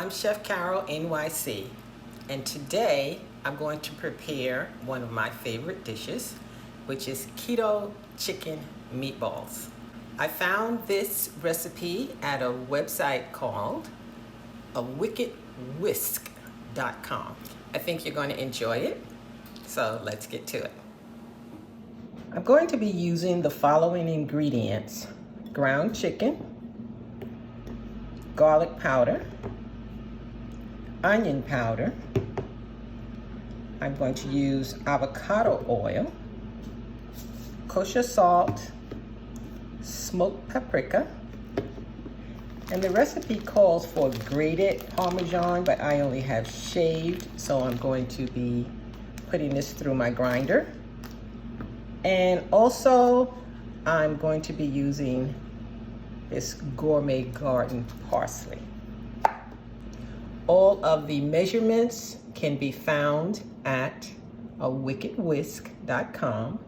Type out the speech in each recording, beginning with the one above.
I'm Chef Carol NYC, and today I'm going to prepare one of my favorite dishes, which is keto chicken meatballs. I found this recipe at a website called awickedwhisk.com. I think you're going to enjoy it, so let's get to it. I'm going to be using the following ingredients: ground chicken, garlic powder, onion powder. I'm going to use avocado oil, kosher salt, smoked paprika, and the recipe calls for grated Parmesan, but I only have shaved, so I'm going to be putting this through my grinder. And also, I'm going to be using this gourmet garden parsley. All of the measurements can be found at awickedwhisk.com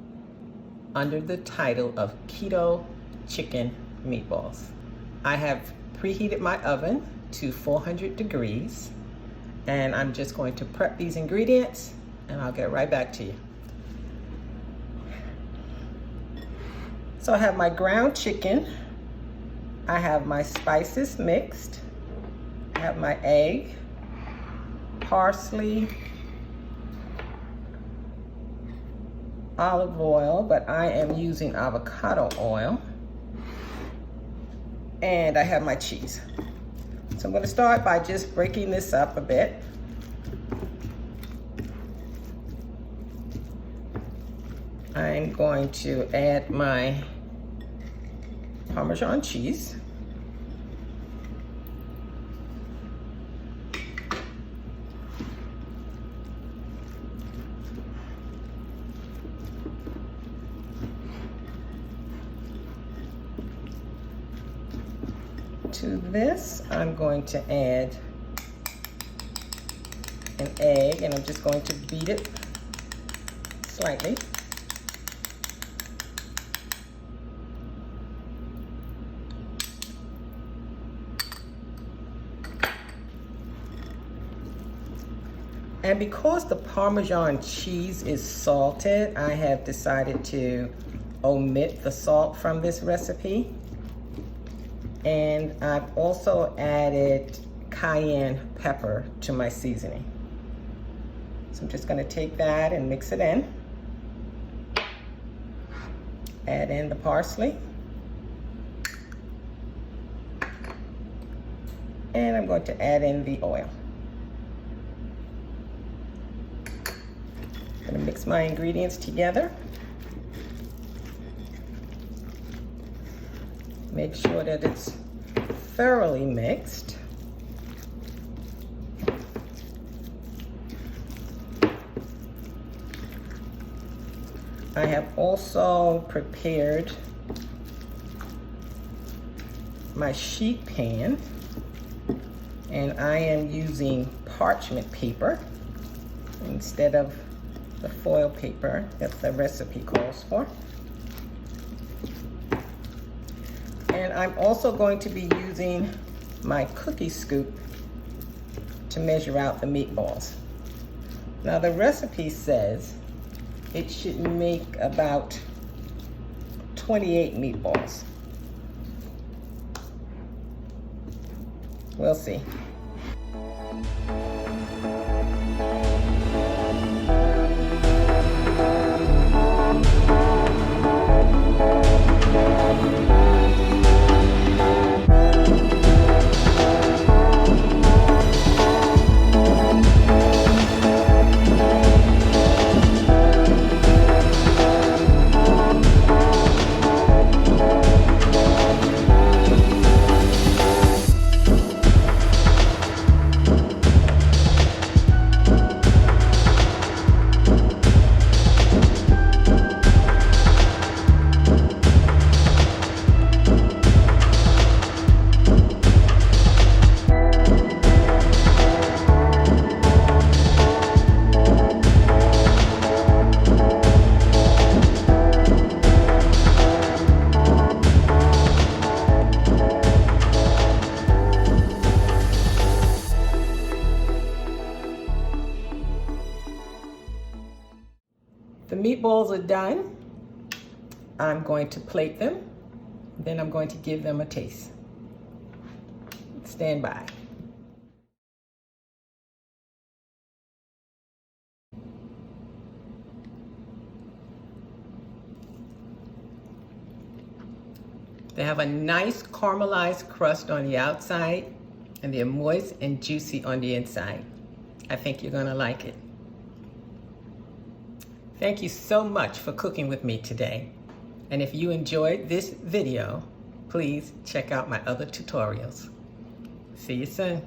under the title of Keto Chicken Meatballs. I have preheated my oven to 400 degrees, and I'm just going to prep these ingredients, and I'll get right back to you. So I have my ground chicken, I have my spices mixed, I have my egg, parsley, olive oil, but I am using avocado oil, and I have my cheese. So I'm going to start by just breaking this up a bit. I'm going to add my Parmesan cheese. To this, I'm going to add an egg, and I'm just going to beat it slightly. And because the Parmesan cheese is salted, I have decided to omit the salt from this recipe. And I've also added cayenne pepper to my seasoning. So I'm just going to take that and mix it in. Add in the parsley. And I'm going to add in the oil. I'm going to mix my ingredients together. Make sure that it's thoroughly mixed. I have also prepared my sheet pan, and I am using parchment paper instead of the foil paper that the recipe calls for. And I'm also going to be using my cookie scoop to measure out the meatballs. Now the recipe says it should make about 28 meatballs. We'll see. The meatballs are done. I'm going to plate them. Then I'm going to give them a taste. Stand by. They have a nice caramelized crust on the outside, and they're moist and juicy on the inside. I think you're gonna like it. Thank you so much for cooking with me today. And if you enjoyed this video, please check out my other tutorials. See you soon.